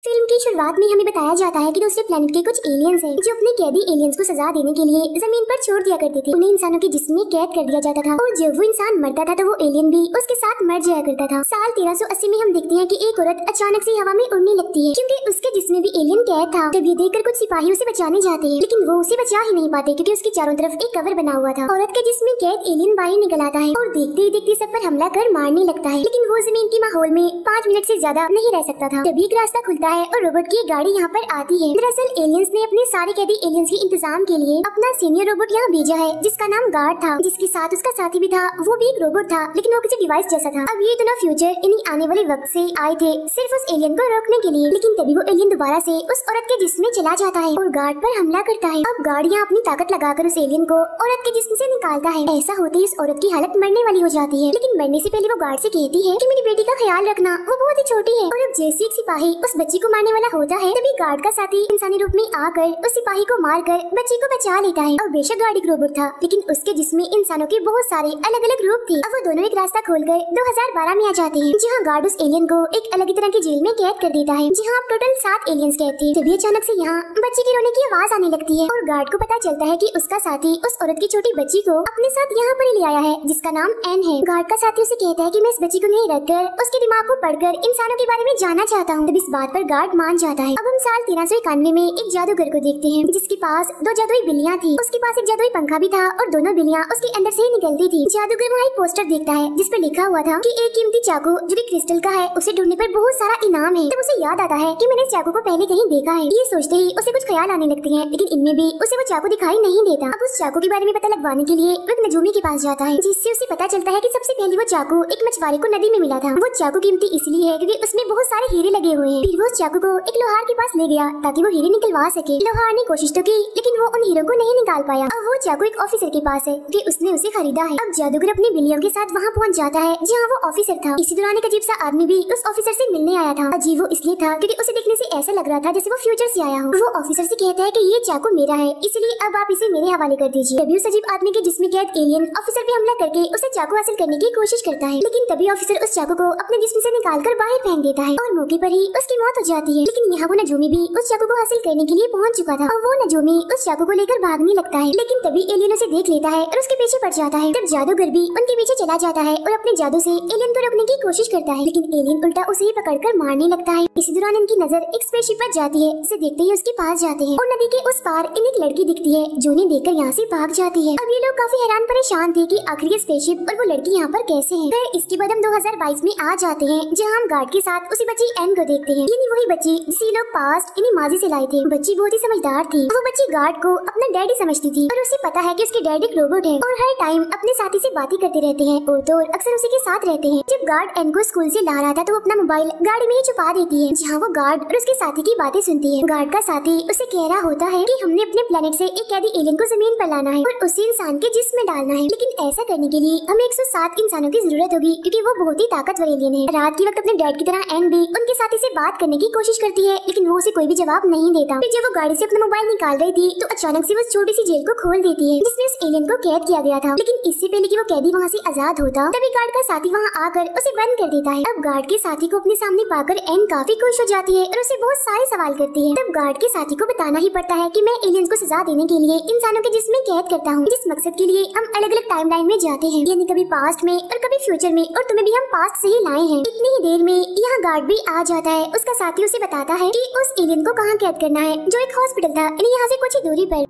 Film की शुरुआत में हमें बताया जाता है कि दूसरे प्लेनेट के कुछ एलियंस हैं जो अपने कैदी एलियंस को सजा देने के लिए जमीन पर छोड़ दिया करते थे। उन्हें इंसानों के जिस्म में कैद कर दिया जाता था और जब वो इंसान मरता था तो वो एलियन भी उसके साथ मर जाया करता था। साल 1380 में हम देखते हैं कि एक औरत अचानक से हवा में उड़ने लगती है क्योंकि उसके जिस्म में भी एलियन कैद था। जब ये देखकर कुछ सिपाही उसे बचाने जाते हैं लेकिन वो उसे बचा ही नहीं पाते क्योंकि उसके चारों तरफ एक कवर बना हुआ था। औरत के जिस्म में कैद एलियन बाहर निकल आता है और देखते ही देखते सब पर हमला कर मारने लगता है, लेकिन वो जमीन के माहौल में 5 मिनट से ज्यादा नहीं रह सकता था। तभी एक रास्ता खुलता है और रोबोट की गाड़ी यहाँ पर आती है। दरअसल एलियंस ने अपने सारे कैदी एलियंस के इंतजाम के लिए अपना सीनियर रोबोट यहाँ भेजा है जिसका नाम गार्ड था, जिसके साथ उसका साथी भी था। वो भी एक रोबोट था लेकिन वो किसी डिवाइस जैसा था। अब ये दोनों फ्यूचर इन्हीं आने वाले वक्त से आए थे सिर्फ उस एलियन को रोकने के लिए, लेकिन तभी वो एलियन दोबारा से उस औरत के जिस्म में चला जाता है और गार्ड पर हमला करता है। अब गार्ड यहाँ अपनी ताकत लगाकर उस एलियन को औरत के जिस्म से निकालता है। ऐसा होते ही उस औरत की हालत मरने वाली हो जाती है, लेकिन मरने से पहले वो गार्ड से कहती है कि मेरी बेटी का ख्याल रखना, वो बहुत ही छोटी है। और अब जैसे एक सिपाही उस बच्ची को मारने वाला होता है तभी गार्ड का साथी इंसानी रूप में आकर उस सिपाही को मारकर बच्ची को बचा लेता है। और बेशक गार्ड एक रोबोट था लेकिन उसके जिस्म में इंसानों के बहुत सारे अलग अलग रूप थे। अब वो दोनों एक रास्ता खोलकर 2012 में आ जाते हैं जहाँ गार्ड उस एलियन को एक अलग ही तरह की जेल में कैद कर देता है जहाँ अब टोटल 7 एलियंस कैद थे। तभी अचानक से यहाँ बच्ची के रोने की आवाज आने लगती है और गार्ड को पता चलता है कि उसका साथी उस औरत की छोटी बच्ची को अपने साथ यहाँ पर ले आया है जिसका नाम एन है। गार्ड का साथी उसे कहता है कि मैं इस बच्ची को नहीं रखकर उसके दिमाग को पढ़कर इंसानों के बारे में जानना चाहता हूँ। तब इस बात पर गार्ड मान जाता है। अब हम साल 1391 में एक जादूगर को देखते हैं जिसके पास 2 जादुई बिल्लियाँ थी। उसके पास एक जादुई पंखा भी था और दोनों बिल्लियाँ उसके अंदर से ही निकलती थी। जादूगर वहाँ एक पोस्टर देखता है जिस पर लिखा हुआ था कि एक कीमती चाकू जो कि क्रिस्टल का है उसे ढूंढने पर बहुत सारा इनाम है। तब उसे याद आता है कि मैंने इस चाकू को पहले कहीं देखा है। ये सोचते ही उसे कुछ ख्याल आने लगते हैं लेकिन इनमें भी उसे वो चाकू दिखाई नहीं देता। अब उस चाकू के बारे में पता लगवाने के लिए वो एक नजूमी के पास जाता है जिससे उसे पता चलता है कि सबसे पहले वो चाकू एक मछुआरे को नदी में मिला था। वो चाकू कीमती इसलिए है क्योंकि उसमें बहुत सारे हीरे लगे हुए हैं। फिर वो उस चाकू को एक लोहार के पास ले गया ताकि वो हीरे निकलवा सके। लोहार ने कोशिश तो की लेकिन वो उन हीरों को नहीं निकाल पाया। अब वो चाकू एक ऑफिसर के पास है कि उसने उसे खरीदा है। अब जादूगर अपनी बिल्लियों के साथ वहाँ पहुँच जाता है जहाँ वो ऑफिसर था। इसी दौरान एक अजीब सा आदमी भी उस ऑफिसर से मिलने आया था। अजीब वो इसलिए था क्योंकि उसे देखने से ऐसा लग रहा था जैसे वो फ्यूचर से आया हो। वो ऑफिसर से कहता है कि ये चाकू मेरा है इसलिए अब आप इसे मेरे हवाले कर दीजिए। तभी उस अजीब आदमी के जिस्म में कैद एलियन ऑफिसर पे हमला करके उसे चाकू हासिल करने की कोशिश करता है, लेकिन तभी ऑफिसर उस चाकू को अपने जिस्म से निकालकर बाहर फेंक देता है और मौके पर ही उसकी मौत हो जाती है। लेकिन यहाँ वो नजूमी भी उस चाकू को हासिल करने के लिए पहुँच चुका था और वो नजूमी उस चाकू को लेकर भागने लगता है, लेकिन तभी एलियन उसे देख लेता है और उसके पीछे पड़ जाता है। तब जादूगर भी उनके पीछे चला जाता है और अपने जादू से एलियन को रोकने की कोशिश करता है, लेकिन एलियन उल्टा उसे ही पकड़कर मारने लगता है। इसी दौरान इनकी नजर एक स्पेसशिप पर जाती है। इसे देखते ही उसके पास जाते हैं और नदी के उस पार इन्हें एक लड़की दिखती है जो इन्हें देखकर यहाँ से भाग जाती है। अब ये लोग काफी हैरान परेशान थे कि आखिर ये स्पेसशिप और वो लड़की यहाँ पर कैसे है। फिर इसके बाद हम 2022 में आ जाते हैं जहाँ हम गार्ड के साथ उसी बच्ची एन को देखते हैं, यानी वही बच्ची जिसे लोग पास्ट इन्हें माजी से लाए थे। बच्ची बहुत ही समझदार थी। वो बच्ची गार्ड को अपना डैडी समझती थी और उसे पता है कि उसके डैड एक रोबोट है और हर टाइम अपने साथी से बातें करते रहते हैं और तो अक्सर उसी के साथ रहते हैं। जब गार्ड एन को स्कूल से ला रहा था तो वो अपना मोबाइल गाड़ी में ही छुपा देती है जहाँ वो गार्ड और उसके साथी की बातें सुनती है। गार्ड का साथी उसे कह रहा होता है कि हमने अपने प्लेनेट से एक कैदी एलियन को जमीन पर लाना है और उसे इंसान के जिस्म में डालना है, लेकिन ऐसा करने के लिए हमें 107 इंसानों की जरूरत होगी क्योंकि वो बहुत ही ताकतवर एलियन है। रात के वक्त अपने डैड की तरह एन भी उनके साथी से बात करने की कोशिश करती है लेकिन वो उसे कोई भी जवाब नहीं देता। फिर जब वो गाड़ी से अपना मोबाइल निकाल रही थी तो अचानक से वो छोटी सी जेल को खोल देती है जिसमें उस एलियन को कैद किया गया था, लेकिन इससे पहले कि वो कैदी वहाँ से आजाद होता तभी गार्ड का साथी वहाँ आकर उसे बंद कर देता है। अब गार्ड के साथी को अपने सामने पाकर एन काफी खुश हो जाती है और उसे बहुत सारे सवाल करती है। तब गार्ड के साथी को बताना ही पड़ता है कि मैं एलियंस को सजा देने के लिए इंसानों के जिस्म में कैद करता हूँ, जिस मकसद के लिए हम अलग अलग टाइमलाइन में जाते हैं, यानी कभी पास्ट में और कभी फ्यूचर में, और तुम्हें भी हम पास्ट से ही लाए हैं। इतनी ही देर में यहाँ गार्ड भी आ जाता है। उसका साथी उसे बताता है कि उस एलियन को कहाँ कैद करना है जो एक हॉस्पिटल था यहाँ से कुछ ही दूरी पर।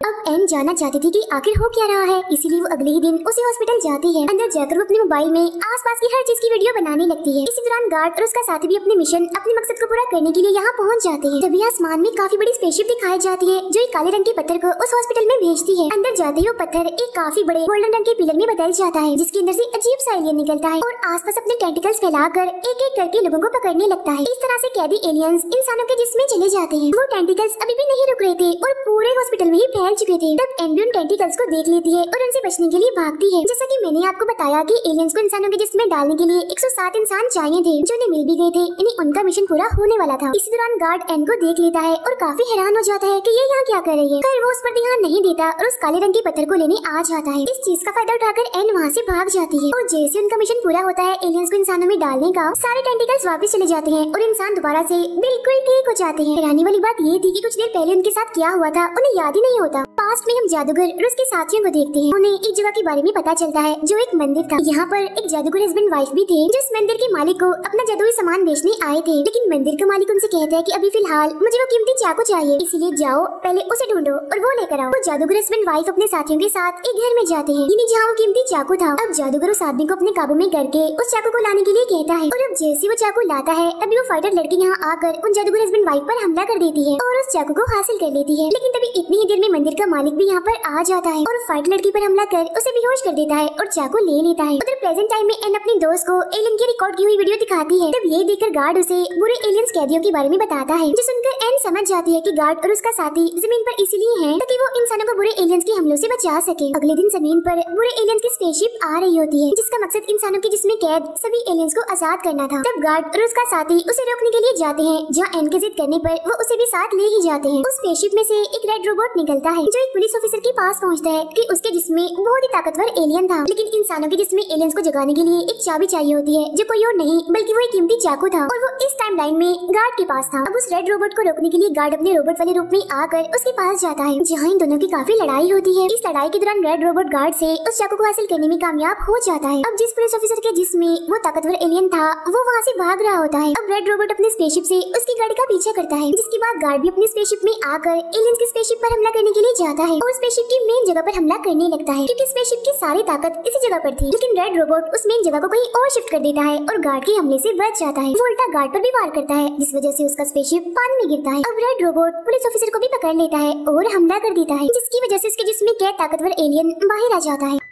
अब एन जानना चाहती थी कि आखिर हो क्या रहा है, इसीलिए वो अगले ही दिन उसी हॉस्पिटल जाती है। अंदर जाकर वो अपने मोबाइल में आसपास की हर चीज की वीडियो बनाने लगती है। इसी दौरान गार्ड और उसका साथी भी अपने मिशन, अपने मकसद को पूरा करने के लिए यहाँ पहुँच जाते हैं। तभी आसमान में काफी बड़ी स्पेसशिप दिखाई जाती है जो एक काले रंग के पत्थर को उस हॉस्पिटल में भेजती है। अंदर जाते ही वो पत्थर एक काफी बड़े गोल्डन रंग के पिलर में बदल जाता है जिसके अंदर से अजीब सा एलियन निकलता है और आसपास अपने टेंटिकल्स फैलाकर एक एक करके लोगों को पकड़ने लगता है। इस तरह से कैदी एलियंस इंसानों के जिस्म में चले जाते हैं। वो टेंटिकल्स अभी भी नहीं रुक रहे थे और पूरे हॉस्पिटल में ही फैल फैल चुके थे। तब एन भी उन टेंटिकल्स को देख लेती है और उनसे बचने के लिए भागती है। जैसा कि मैंने आपको बताया कि एलियंस को इंसानों के जिस्म में डालने के लिए 107 इंसान चाहिए थे, जो उन्हें मिल भी गए थे। यानी उनका मिशन पूरा होने वाला था। इसी दौरान गार्ड एन को देख लेता है और काफी हैरान हो जाता है कि ये यहाँ क्या कर रही है। फिर वो उस पर ध्यान नहीं देता और उस काले रंग के पत्थर को लेने आ जाता है। इस चीज का फायदा उठाकर एन वहाँ से भाग जाती है और जैसे उनका मिशन पूरा होता है एलियंस को इंसानों में डालने का, सारे टेंटिकल्स वापस चले जाते हैं और इंसान दोबारा से बिल्कुल ठीक हो जाते हैं। हैरानी वाली बात ये थी कि कुछ देर पहले उनके साथ क्या हुआ था उन्हें याद ही नहीं होता। पास्ट में हम जादूगर और उसके साथियों को देखते हैं। उन्हें एक जगह के बारे में पता चलता है जो एक मंदिर था। यहाँ पर एक जादूगर हस्बैंड वाइफ भी थे, जिस मंदिर के मालिक को अपना जादुई सामान बेचने आए थे। लेकिन मंदिर का मालिक उनसे कहता है कि अभी फिलहाल मुझे वो कीमती चाकू चाहिए, इसीलिए जाओ पहले उसे ढूंढो और वो लेकर आओ। तो जादूगर हस्बैंड वाइफ अपने साथियों के साथ एक घर में जाते हैं, जहाँ वो कीमती चाकू था। अब जादूगर उस आदमी को अपने काबू में करके उस चाकू को लाने के लिए कहता है और अब जैसे वो चाकू लाता है तभी वो फाइटर लड़की यहाँ आकर उन जादूगर हस्बैंड वाइफ पर हमला कर देती है और उस चाकू को हासिल कर लेती है। लेकिन तभी इतनी ही देर में मंदिर का मालिक भी यहाँ पर आ जाता है और फाइटर लड़की पर हमला कर उसे बेहोश कर देता है और चाकू ले लेता है। उधर प्रेजेंट टाइम में एन अपने दोस्त को एलियन की रिकॉर्ड की हुई वीडियो दिखाती है। तब ये देखकर गार्ड उसे बुरे एलियंस कैदियों के बारे में बताता है, जो सुनकर एन समझ जाती है कि गार्ड और उसका साथी जमीन पर इसीलिए है ताकि वो इंसानों को बुरे एलियंस के हमलों से बचा सके। अगले दिन जमीन पर बुरे एलियंस की स्पेसशिप आ रही होती है, जिसका मकसद इंसानों के जिस्म में कैद सभी एलियंस को आजाद करना था। तब गार्ड और उसका साथी उसे रोकने के लिए जाते हैं, जहाँ एन के जिद करने पर वो उसे भी साथ ले ही जाते हैं। उस स्पेसशिप में से एक रेड रोबोट निकलता है, जो एक पुलिस ऑफिसर के पास पहुँचता है कि उसके जिस्म में बहुत ही ताकतवर एलियन था। लेकिन इंसानों के जिस्म में एलियंस को जगाने के लिए एक चाबी चाहिए होती है, जो कोई और नहीं बल्कि वो एक कीमती चाकू था और वो इस टाइम लाइन में गार्ड के पास था। अब उस रेड रोबोट को रोकने के लिए गार्ड अपने रोबोट वाले रूप में आकर उसके पास जाता है, जहाँ इन दोनों की काफी लड़ाई होती है। इस लड़ाई के दौरान रेड रोबोट गार्ड से उस चाकू को हासिल करने में कामयाब हो जाता है। अब जिस पुलिस ऑफिसर के जिस्म में वो ताकतवर एलियन था वो वहाँ से भाग रहा होता है। अब रेड रोबोट अपने स्पेसशिप से उसकी गाड़ी का पीछा करता है, जिसके बाद गार्ड भी अपनी स्पेसशिप में आकर एलियंस की स्पेसशिप पर हमला करने के लिए जाता है और स्पेसशिप की मेन जगह पर हमला करने लगता है, क्योंकि स्पेसशिप की सारी ताकत इसी जगह पर थी। लेकिन रेड रोबोट उस मेन जगह को कहीं और शिफ्ट कर देता है और गार्ड के हमले से बच जाता है। वो उल्टा गार्ड पर भी वार करता है, जिस वजह से उसका स्पेसशिप पानी में गिरता है। अब रेड रोबोट पुलिस ऑफिसर को भी पकड़ लेता है और हमला कर देता है, जिसकी वजह से उसके जिस्म में कैद ताकतवर एलियन बाहर आ जाता है।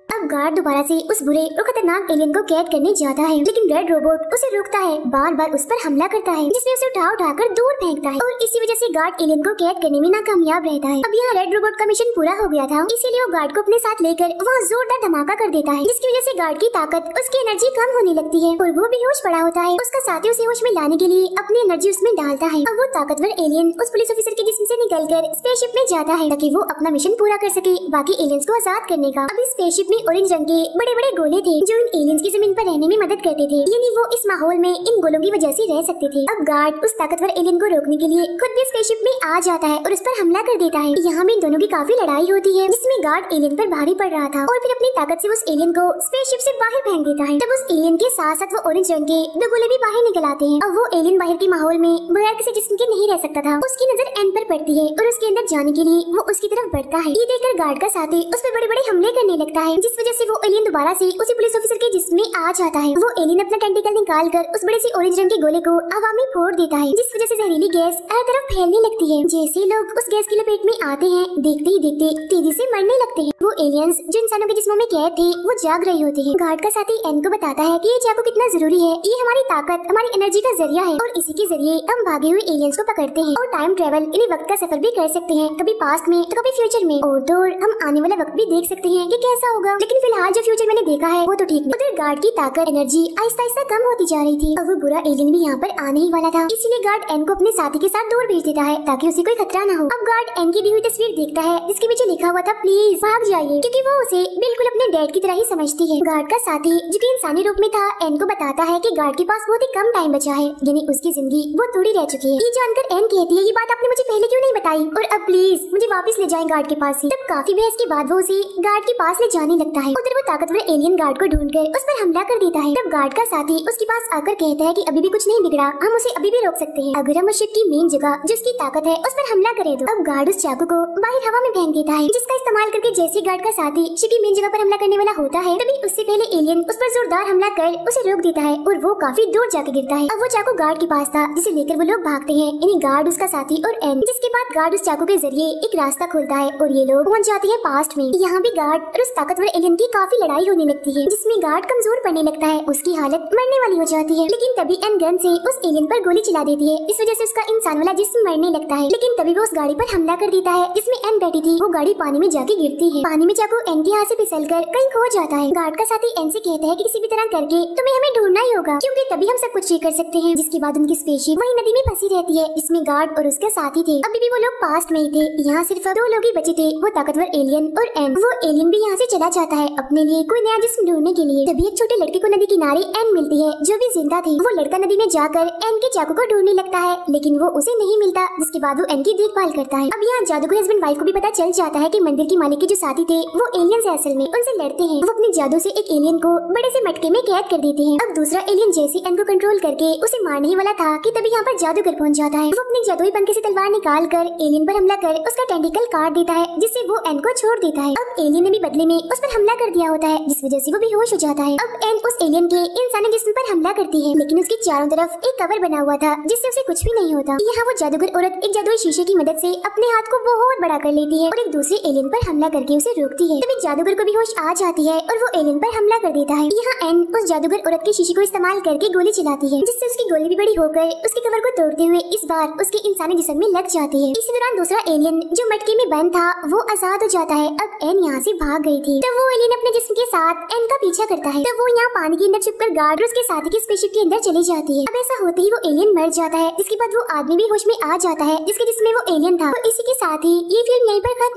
अब गार्ड दोबारा से उस बुरे और खतरनाक एलियन को कैद करने जाता है, लेकिन रेड रोबोट उसे रोकता है, बार बार उस पर हमला करता है, जिसमें उसे उठाकर दूर फेंकता है और इसी वजह से गार्ड एलियन को कैद करने में नाकामयाब रहता है। अब यहाँ रेड रोबोट का मिशन पूरा हो गया था, इसीलिए वो गार्ड को अपने साथ लेकर वहाँ जोरदार धमाका कर देता है, जिसकी वजह से गार्ड की ताकत, उसकी एनर्जी कम होने लगती है और वो बेहोश पड़ा होता है। उसका साथी उसे होश में लाने के लिए अपनी एनर्जी उसमें डालता है। अब वो ताकतवर एलियन उस पुलिस ऑफिसर के जिस्म से निकलकर स्पेसशिप में जाता है ताकि वो अपना मिशन पूरा कर सके, बाकी एलियंस को आजाद करने का। अब इस स्पेसशिप में ऑरेंज रंग के बड़े बड़े गोले थे, जो इन एलियंस की जमीन पर रहने में मदद करते थे, यानी वो इस माहौल में इन गोलों की वजह से रह सकते थे। अब गार्ड उस ताकतवर एलियन को रोकने के लिए खुद भी स्पेसशिप में आ जाता है और उस पर हमला कर देता है। यहाँ में इन दोनों की काफी लड़ाई होती है, जिसमें गार्ड एलियन पर भारी पड़ रहा था और फिर अपनी ताकत से उस एलियन को स्पेसशिप से बाहर फेंक देता है। तब उस एलियन के साथ साथ वो ऑरेंज रंग के दो गोले भी बाहर निकल आते हैं। अब वो एलियन बाहर के माहौल में बगैर किसी जिस्म के नहीं रह सकता था। उसकी नजर एन पर पड़ती है और उसके अंदर जाने के लिए वो उसकी तरफ बढ़ता है। ये देखकर गार्ड का साथी उस पर बड़े बड़े हमले करने लगता है, जिस वजह से वो एलियन दोबारा से उसी पुलिस ऑफिसर के जिस्म में आ जाता है। वो एलियन अपना टेंटिकल निकाल कर उस बड़े से ऑरेंज रंग के गोले को हवा में फोड़ देता है, जिस वजह से जहरीली गैस हर तरफ फैलने लगती है। जैसे लोग उस गैस की लपेट में आते हैं, देखते ही देखते तेजी से मरने लगते हैं। वो एलियंस जो इंसानों के जिस्मों में कैद थे वो जाग रहे होते हैं। गार्ड का साथी एन को बताता है कि ये चाकू कितना जरूरी है, ये हमारी ताकत, हमारी एनर्जी का जरिया है और इसी के जरिए हम भागे हुए एलियंस को पकड़ते हैं और टाइम ट्रेवल यानी वक्त का सफर भी कर सकते हैं, कभी पास्ट में तो कभी फ्यूचर में, और तो हम आने वाला वक्त भी देख सकते हैं कि कैसा होगा। लेकिन फिलहाल जो फ्यूचर मैंने देखा है वो तो ठीक नहीं। गार्ड की ताकत, एनर्जी आहिस्ता आहिस्ता कम होती जा रही थी और वो बुरा एलियन भी यहाँ पर आने ही वाला था, इसीलिए गार्ड एन को अपने साथी के साथ दूर भेज देता है ताकि उसे कोई खतरा न हो। अब गार्ड एन की दी हुई तस्वीर देखता है, जिसके पीछे लिखा हुआ था प्लीज भाग जाइए, क्योंकि वो उसे बिल्कुल अपने डैड की तरह ही समझती है। गार्ड का साथी जो कि इंसानी रूप में था एन को बताता है कि गार्ड के पास बहुत ही कम टाइम बचा है, यानी उसकी जिंदगी बहुत थोड़ी रह चुकी है। ये जानकर एन कहती है ये बात आपने मुझे पहले क्यों नहीं बताई और अब प्लीज मुझे वापस ले जाएं गार्ड के पास से। तब काफी बहस के बाद वो उसे गार्ड के पास ले जाने लगता है। उधर वो ताकतवर एलियन गार्ड को ढूंढकर उस पर हमला कर देता है। तब गार्ड का साथी उसके पास आकर कहता है कि अभी भी कुछ नहीं बिगड़ा, हम उसे अभी भी रोक सकते हैं अगर हम उस शिप की मेन जगह जो उसकी ताकत है उस पर हमला करें तो। अब गार्ड उस चाकू को बाहर हवा में फेंक देता है, जिसका इस्तेमाल करके जैसे गार्ड का साथी शिप की मेन जगह पर हमला करने वाला होता है, तभी उससे पहले एलियन उस पर जोरदार हमला कर उसे रोक देता है और वो काफी दूर जाके गिरता है। अब वो चाकू गार्ड के पास था, जिसे लेकर वो लोग भागते हैं, यानी गार्ड, उसका साथी और एन। जिसके बाद गार्ड उस चाकू के जरिए एक रास्ता खोलता है और ये लोग पहुंच जाते हैं पास्ट में। यहाँ भी गार्ड और उस ताकतवर एलियन की काफी लड़ाई होने लगती है, जिसमें गार्ड कमजोर पड़ने लगता है, उसकी हालत मरने वाली हो जाती है। लेकिन तभी एन गन से उस एलियन पर गोली चला देती है, इस वजह से उसका इंसान वाला जिस्म मरने लगता है। लेकिन तभी वो उस गाड़ी पर हमला कर देता है जिसमें एन बैठी थी। वो गाड़ी पानी में जाके गिरती है। पानी में जाकर एन के हाथ से फिसलकर कहीं खो जाता है। गार्ड का साथी एन से कहता है कि किसी भी तरह करके तुम्हें हमें ढूंढना ही होगा, क्योंकि तभी हम सब कुछ ठीक कर सकते हैं। जिसके बाद उनकी स्पेसशिप वही नदी में फंसी रहती है, जिसमें गार्ड और उसके साथी थे। अभी भी वो लोग पास्ट में ही थे। यहाँ सिर्फ 2 लोग ही बचे थे, वो ताकतवर एलियन और एम। वो एलियन भी यहाँ से चला जाता है अपने लिए कोई नया जिस्म ढूंढने के लिए। तभी एक छोटे लड़के को नदी किनारे एन मिलती है जो भी जिंदा थी। वो लड़का नदी में जाकर एन के चाकू को ढूंढने लगता है, लेकिन वो उसे नहीं मिलता। जिसके बाद वो एन की देखभाल करता है। अब यहाँ जादूगर हस्बैंड वाइफ को भी पता चल जाता है कि मंदिर की मालिक के जो साथी थे वो एलियन से असल में उनसे लड़ते हैं। वो अपने जादू से एक एलियन को बड़े से मटके में कैद कर देते हैं। अब दूसरा एलियन जैसे एन को कंट्रोल करके उसे मारने ही वाला था कि तभी यहाँ पर जादूगर पहुँच जाता है। वो अपने जादुई पंखे से तलवार निकाल कर एलियन पर हमला कर उसका टेंटिकल काट देता है, जिससे वो एन को छोड़ देता है। अब एलियन ने भी बदले में उस पर हमला कर दिया होता है, जिस वजह से वो बेहोश हो जाता है। अब एन उस एलियन के इंसानी जिस्म पर हमला करती है, लेकिन उसके चारों तरफ एक कवर बना हुआ था जिससे उसे कुछ भी नहीं होता। यहाँ वो जादूगर औरत एक जादुई शीशे की मदद से अपने हाथ को बहुत बड़ा कर लेती है और एक दूसरे एलियन पर हमला करके उसे रोकती है। तभी जादूगर को भी होश आ जाती है और वो एलियन पर हमला कर देता है। यहाँ एन उस जादूगर औरत के शीशे को इस्तेमाल करके गोली चलाती है, जिससे उसकी गोली भी बड़ी होकर उसके कवर को तोड़ते हुए इस बार उसके इंसानी जिस्म में लग जाती है। इसी दौरान दूसरा एलियन जो मटके में बंद था वो आजाद हो जाता है। अब एन यहाँ से भाग गई थी, तो वो एलियन अपने जिस्म के साथ एन का पीछा करता है। तो वो यहाँ पानी के अंदर छुपकर गार्ड उसके साथी के स्पेसशिप के अंदर चली जाती है। अब ऐसा होते ही वो एलियन मर जाता है। इसके बाद वो आदमी भी होश में आ जाता है जिसके जिस्म में वो एलियन था। तो इसी के साथ ही ये फिल्म यहीं पर खत्म।